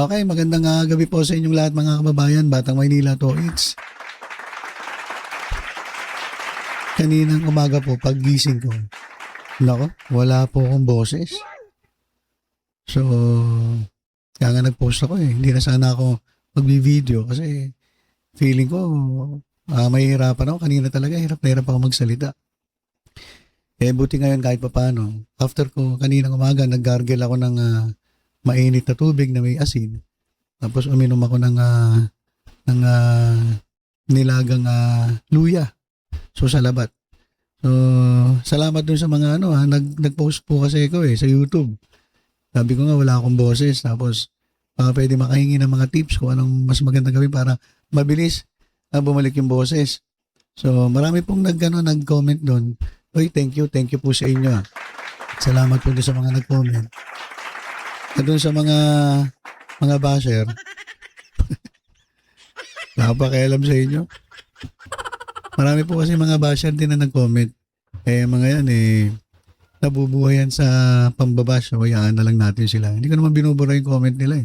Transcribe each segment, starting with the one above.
Okay, magandang gabi po sa inyong lahat mga kababayan, Batang Maynila to. It's kaninang umaga po, paggising ko. Nako, wala po akong boses. So, kaya nga nag-post ako eh. Hindi na sana ako magbi-video kasi feeling ko mahihirapan ako. Kanina talaga, hirap na hirap ako magsalita. Eh, buti ngayon kahit papaano. After ko kaninang umaga, nag-gargle ako ng mainit na tubig na may asin. Tapos uminom ako ng nilagang luya. So sa labat. So salamat dun sa mga nag-post po kasi ako sa YouTube. Sabi ko nga wala akong boses. Tapos pwede makahingi ng mga tips kung anong mas magandang gawin para mabilis bumalik yung boses. So marami pong nag-comment doon. Oy, thank you po sa inyo. Salamat po din sa mga nag-comment. At doon sa mga basher, nakapakialam sa inyo. Marami po kasi mga basher din na nag-comment. Mga yan nabubuhay yan sa pambabash. O hayaan na lang natin sila. Hindi ko naman binubura yung comment nila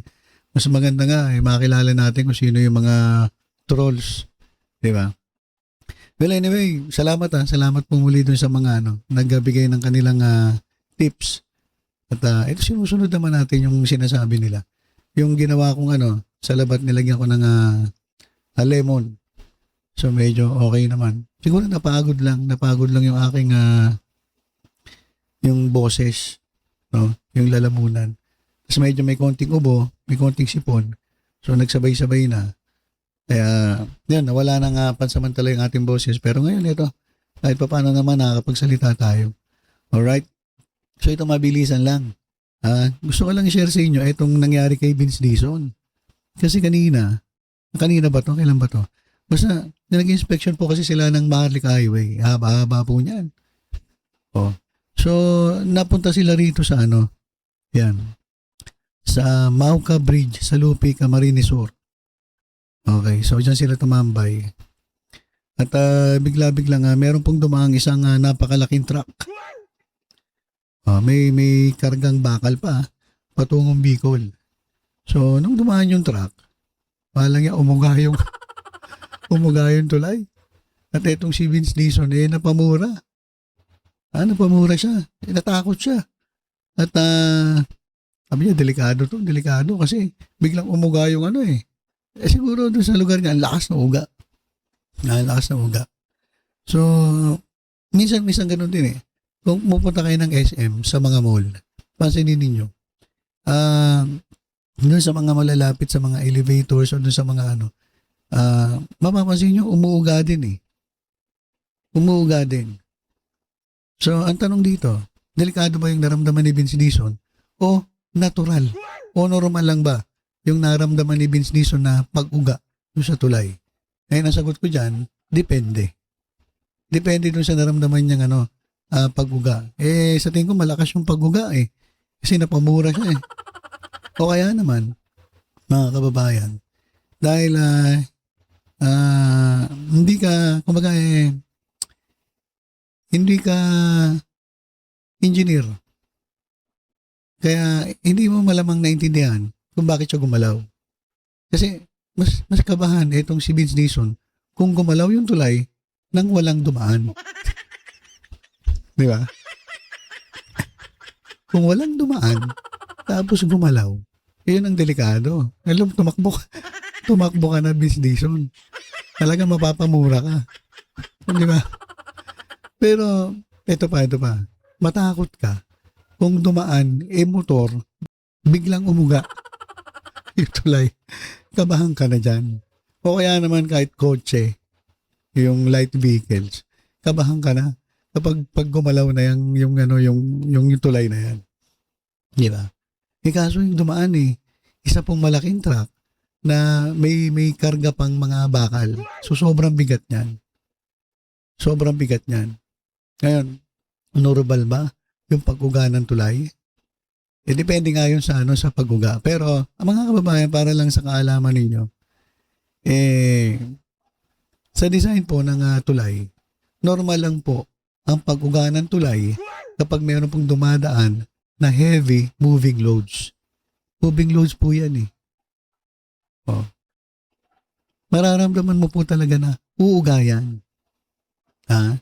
Mas maganda nga makilala natin kung sino yung mga trolls. Diba? Well anyway, salamat Salamat po muli dun sa mga nagbigay ng kanilang tips. At ito sinusunod naman natin yung sinasabi nila. Yung ginawa kong sa labat nilagyan ko ng lemon. So medyo okay naman. Siguro napagod lang yung aking yung boses, no? Yung lalamunan. Tapos medyo may konting ubo, may konting sipon. So nagsabay-sabay na. Kaya yan, nawala na nga pansamantala yung ating boses. Pero ngayon ito, kahit pa paano naman nakakapagsalita tayo. Alright? So ito mabilisan lang. Gusto ko lang i-share sa inyo itong nangyari kay Vince Dizon. Kasi kanina ba to? Kailan ba to? Basta nag-inspection po kasi sila ng Maharlika Highway. Haba-haba po niyan. So napunta sila rito sa yan. Sa Mauca Bridge sa Lupi, Camarines Sur. Okay, so dyan sila tumambay. At bigla-bigla meron pong dumaang isang napakalaking truck. May kargang bakal pa patungong Bicol. So nung dumaan yung truck, palang niya umuga yung tulay. At itong si Vince Dizon napamura. Napamura siya. Natakot siya. At sabi niya, delikado kasi biglang umuga yung siguro doon sa lugar niya, ang lakas na uga. So, minsan ganun din Kung pupunta kayo ng SM sa mga mall, pansinin ninyo, doon sa mga malalapit sa mga elevators o doon sa mga mapapansin nyo, umuuga din Umuuga din. So, ang tanong dito, delikado ba yung naramdaman ni Vince Dizon o natural? O normal lang ba yung naramdaman ni Vince Dizon na pag-uga doon sa tulay? Nasagot ko dyan, depende. Depende doon sa naramdaman niyang pag-uga. Sa tingin ko malakas yung pag-uga kasi napamura siya O kaya naman, mga kababayan, dahil hindi ka, kumbaga hindi ka engineer. Kaya hindi mo malamang naintindihan kung bakit siya gumalaw. Kasi mas kabahan itong si Vince Dizon kung gumalaw yung tulay nang walang dumaan. Di ba? Kung walang dumaan, tapos gumalaw, yun ang delikado. Alam, tumakbo ka na, Vince Dizon. Talaga mapapamura ka. Di ba? Pero, ito pa. Matakot ka. Kung dumaan, motor, biglang umuga. Yung tulay. Kabahan ka na dyan. O kaya naman kahit kotse, yung light vehicles, kabahan ka na. Kapag gumalaw na yung tulay na yan. Di ba? Kaso yung dumaan isa pong malaking truck na may karga pang mga bakal. So sobrang bigat niyan. Ngayon, normal ba yung pag-uga ng tulay? Depende nga yun sa pag-uga. Pero, mga kababayan, para lang sa kaalaman ninyo, sa design po ng tulay, normal lang po ang pag-uga ng tulay kapag mayroon pong dumadaan na heavy moving loads. Moving loads po yan Oh. Mararamdaman mo po talaga na uuga yan. Ha?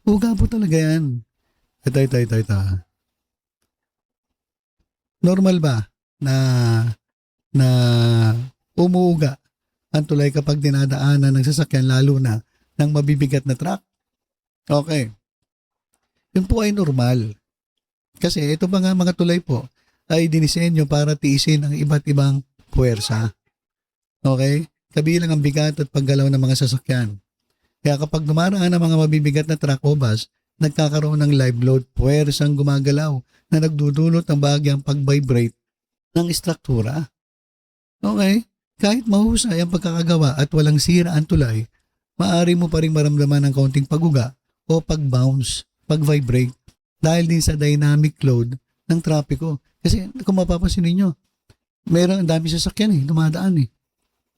Uga po talaga yan. Ito. Normal ba na na umuuga ang tulay kapag dinadaanan ng sasakyan lalo na ng mabibigat na truck? Okay. Yun po ay normal. Kasi ito ba nga mga tulay po ay dinisenyo para tiisin ang iba't ibang puwersa. Okay? Kabilang ang bigat at paggalaw ng mga sasakyan. Kaya kapag dumaraan ang mga mabibigat na truck o bus, nagkakaroon ng live load puwersang gumagalaw na nagdudulot ng bahagyang pag-vibrate ng istruktura. Okay? Kahit mahusay ang pagkakagawa at walang sira ang tulay, maaari mo pa rin maramdaman ng kaunting paguga o pag-bounce, pag-vibrate dahil din sa dynamic load ng trapiko. Kasi kung mapapansin ninyo, meron ang dami sasakyan dumadaan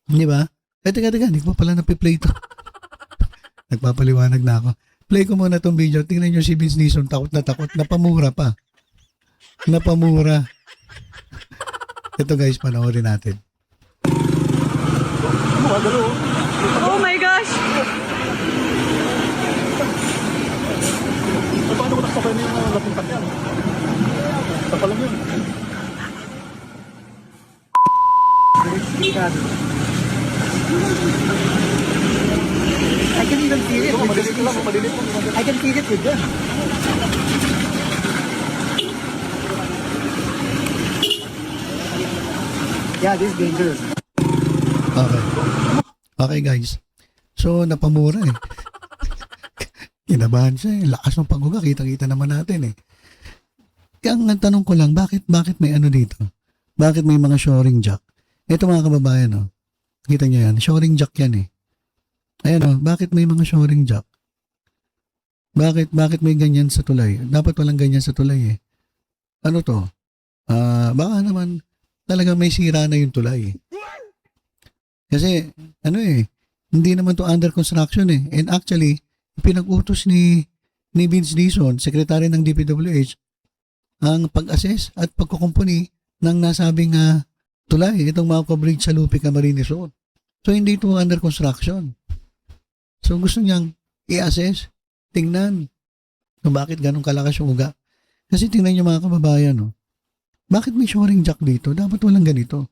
Di ba? Teka, hindi ko pa pala napiplay ito. Nagpapaliwanag na ako. Play ko muna itong video. Tingnan nyo si Vince Dizon, takot. Napamura pa. Napamura. Ito guys, panoorin natin. Oh my gosh! Paano ko nakasakay na yung napuntak yan? Tapal lang yun. I can even feel it. Madilit lang, madilit. I can feel it with them. Yeah, this is dangerous. Okay guys. So, napamura Kinabahan siya Lakas ng paghuga. Kita-kita naman natin Kaya ang tanong ko lang, bakit may ano dito? Bakit may mga shoring jack? Ito mga kababayan, Kita niyo yan. Shoring jack yan Ayan bakit may mga shoring jack? Bakit may ganyan sa tulay? Dapat walang ganyan sa tulay Ano to? Baka naman talagang may sira na yung tulay Kasi, hindi naman to under construction And actually, pinag-utos ni Vince Dizon, sekretary ng DPWH, ang pag-assess at pagkukumpuni ng nasabing tulay, itong Mauca Bridge sa Lupi, Camarines Road. So, hindi ito under construction. So, gusto niyang i-assess, tingnan kung bakit ganun kalakas yung uga. Kasi tingnan niyo mga kababayan, bakit may shoring jack dito? Dapat walang ganito.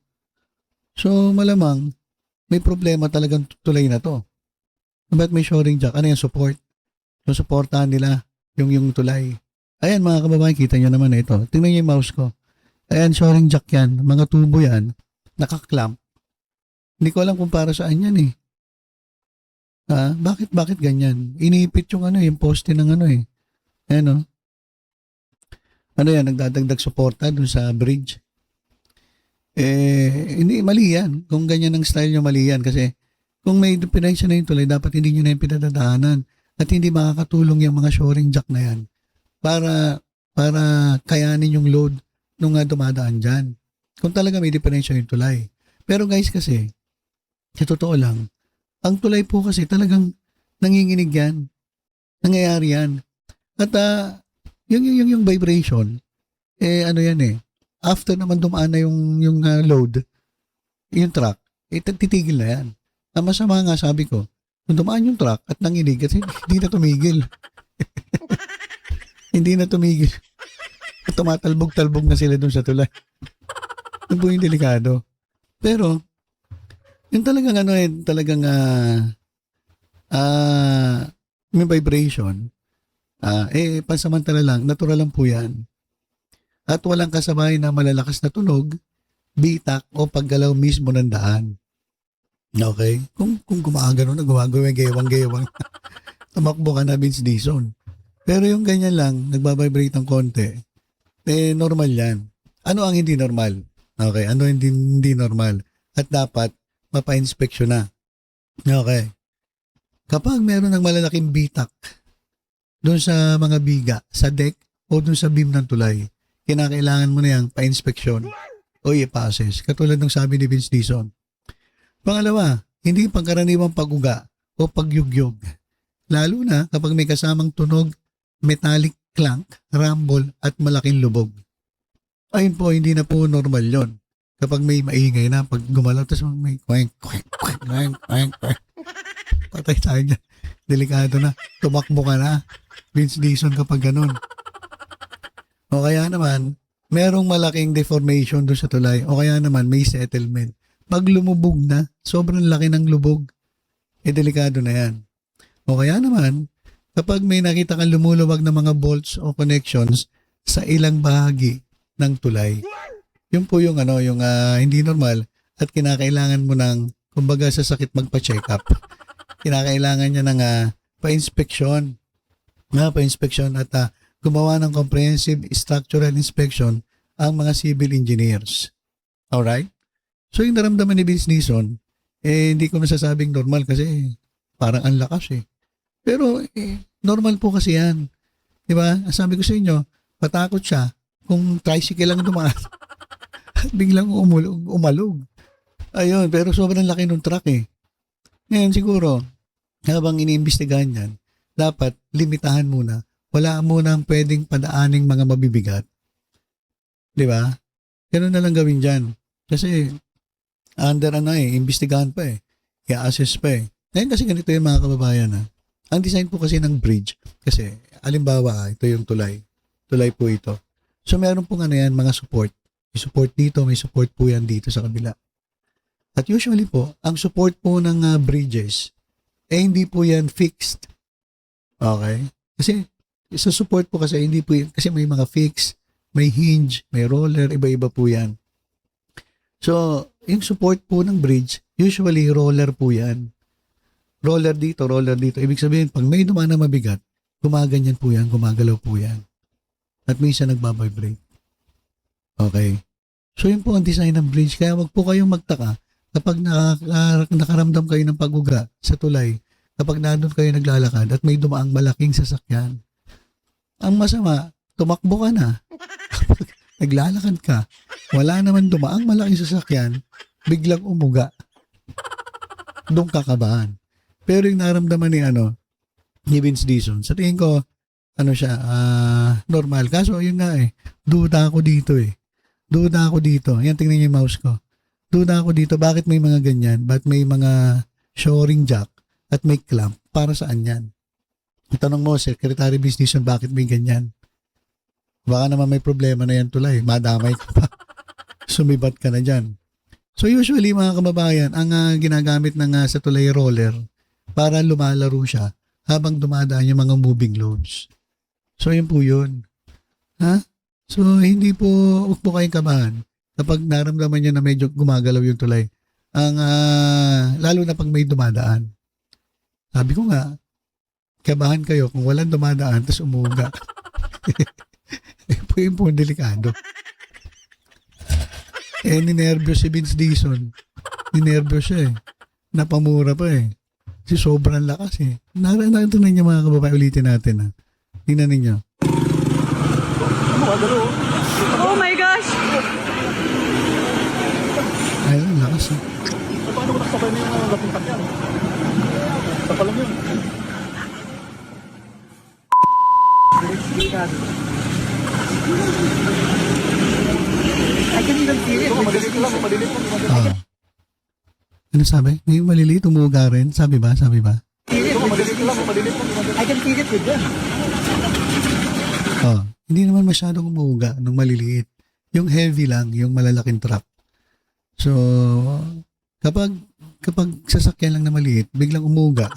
So, malamang, may problema talagang tulay na to. Bakit may shoring jack? Ano yung support? So, supportahan nila yung tulay. Ayan mga kababayan, kita nyo naman ito. Tingnan nyo yung mouse ko. Ayan, shoring jack yan. Mga tubo yan. Nakaklamp. Hindi ko alam kung para saan yan Bakit ganyan? Iniipit yung yung poste ng Ayan Ano yan, nagdadagdag suporta dun sa bridge. Hindi, mali yan. Kung ganyan ang style nyo, mali yan. Kasi kung may diferensya na yung tulay, dapat hindi nyo na yung pinadadaanan at hindi makakatulong yung mga shoring jack na yan para kayanin yung load nung dumadaan dyan. Kung talaga may diferensya yung tulay. Pero guys kasi, sa totoo lang, ang tulay po kasi talagang nanginginig yan. Nangyayari yan. At yung vibration, ano yan after naman dumaan na yung load, yung truck, titigil na yan. Ang masama nga sabi ko, kung dumaan yung truck at nanginig at hindi na tumigil. Hindi na tumigil. At tumatalbog-talbog na sila dun sa tulay. Yun po yung delikado. Pero, yung talagang talagang may vibration, pansamantala lang, natural lang po yan. At walang kasabay na malalakas na tunog, bitak o paggalaw mismo ng daan. Okay? Kung gumagano na, gumagawang-gayawang, tumakbo ka na Vince Dizon. Pero yung ganyan lang, nagbabibrate ng konti, normal yan. Ano ang hindi normal? Okay, ano hindi normal? At dapat, mapa-inspeksyon na. Okay. Kapag meron ng malalaking bitak doon sa mga biga, sa deck, o doon sa beam ng tulay, kinakailangan mo na yung pa-inspeksyon o i-passes. Katulad ng sabi ni Vince Dizon. Pangalawa, hindi pangkaraniwang pag-uga o pagyugyog. Lalo na kapag may kasamang tunog, metallic clank, rumble at malaking lubog. Ayun po, hindi na po normal yon. kapag may maingay na, pag gumalaw, tapos may kweng, kweng, kweng, kweng, kweng, kweng. Patay tayo dyan. Delikado na. Tumakbo ka na. Vince Dixon kapag ganun. O kaya naman, merong malaking deformation doon sa tulay. O kaya naman, may settlement. Pag lumubog na, sobrang laki ng lubog. Delikado na yan. O kaya naman, kapag may nakita kang lumuluwag na mga bolts o connections sa ilang bahagi ng tulay, yun po yung hindi normal at kinakailangan mo ng, kumbaga sa sakit magpa-check up. Kinakailangan niya ng pa-inspeksyon. Pa-inspeksyon at gumawa ng comprehensive structural inspection ang mga civil engineers. Alright? So yung naramdaman ni Vince Dixon, hindi ko masasabing normal kasi parang ang lakas eh. Pero normal po kasi yan. Diba? Sabi ko sa inyo, patakot siya kung tricycle lang dumaan at biglang umalog. Ayun, pero sobrang laki ng truck eh. Ngayon siguro, habang iniimbestigahan yan, dapat limitahan muna. Wala muna ang pwedeng padaaning mga mabibigat. Di ba? Ganun na lang gawin dyan. Kasi, under imbestigahan pa eh. I-assess pa eh. Ngayon kasi ganito yung mga kababayan ha. Ang design po kasi ng bridge, kasi, alimbawa, ito yung tulay. Tulay po ito. So, meron po mga support. May support dito, may support po yan dito sa kabila. At usually po, ang support po ng bridges, hindi po yan fixed. Okay? Kasi, sa support po kasi, hindi po yan, kasi may mga fixed, may hinge, may roller, iba-iba po yan. So, yung support po ng bridge, usually roller po yan. Roller dito, roller dito. Ibig sabihin, pag may dumaan na mabigat, gumaganyan po yan, gumagalaw po yan. At minsan nagbabibrate. Okay? So, yun po ang design ng bridge. Kaya wag po kayong magtaka kapag nakaramdam kayo ng pag-uga sa tulay, kapag nandun kayo naglalakad at may dumaang malaking sasakyan. Ang masama, tumakbo ka na. Kapag naglalakad ka, wala naman dumaang malaking sasakyan, biglang umuga. Doon kakabahan. Pero yung naramdaman ni Vince Dixon, sa tingin ko, normal. Kaso yun nga duda ako dito Duda ako dito. Yan, tingnan niyo yung mouse ko. Duda ako dito, bakit may mga ganyan? Bakit may mga shoring jack at may clamp? Para saan yan? Itanong mo, Secretary Vince Dixon, bakit may ganyan? Baka naman may problema na yan tulay. Madamay ka pa. Sumibat ka na dyan. So usually mga kababayan, ang ginagamit ng sa tulay roller para lumalaro siya habang dumadaan yung mga moving loads. So yun po yun. Ha? So hindi po, huwag po kayong kabahan kapag naramdaman niya na medyo gumagalaw yung tulay. Lalo na pag may dumadaan. Sabi ko nga, kabahan kayo kung walang dumadaan tapos umuga. Yun po delikado. Ninervyos si Vince Dixon. Ninervyos siya Napamura pa Si sobrang lakas Nakita na niyo mga kababae, ulitin natin Tingnan ninyo. Oh my gosh! Ayun, lakas Paano ko nakasabay na yung lapuntak yan? Sa palang yun. I can even feel it. Malilit lang, malilit lang. Ano sabi? Ngayon maliliit, umuga rin. Sabi ba? Malilit lang, malilit lang. I can feel it with them. Hindi naman masyadong umuga nung maliliit. Yung heavy lang, yung malalaking truck. So, kapag sasakyan lang na maliit, biglang umuga.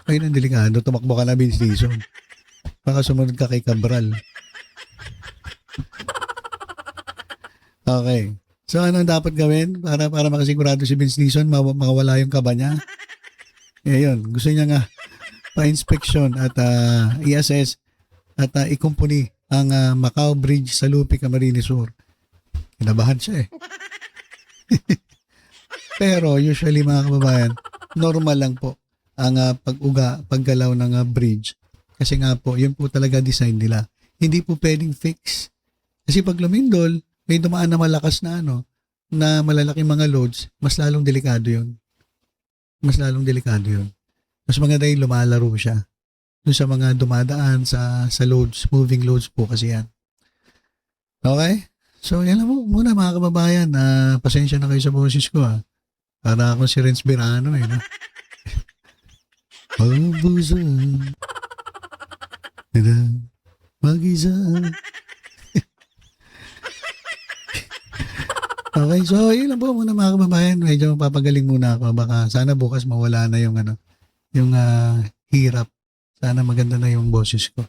Ayun ang delikado. Tumakbo ka na, Vince Dixon. Baka sumunod ka kay Cabral. Okay. So, anong dapat gawin para makasigurado si Vince Dixon makawala yung kaba niya? Yun. Gusto niya nga pa-inspection at i-assess at ikumpuni ang Macau Bridge sa Lupi, Camarines Sur. Kinabahan siya Pero usually mga kababayan, normal lang po ang paggalaw ng bridge. Kasi nga po, yun po talaga design nila. Hindi po pwedeng fix. Kasi pag lumindol, may dumaan na malakas na na malalaking mga loads, mas lalong delikado yun. Mas maganda yung lumalaro siya. Doon sa mga dumadaan sa loads, moving loads po kasi yan. Okay? So, yan lang po muna mga kababayan. Pasensya na kayo sa boses ko Para ako si Renz Berano no? Pag-busan. Mag-isa. Okay, so yun lang po muna mga kababayan. Medyo papagaling muna ako. Baka sana bukas mawala na yung yung hirap. Sana maganda na yung boses ko.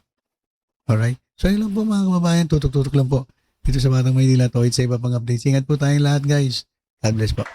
Alright? So yun lang po mga kababayan. Tutok-tutok lang po. Dito sa Batang Maynila. Toid sa iba pang updates. Ingat po tayong lahat guys. God bless po.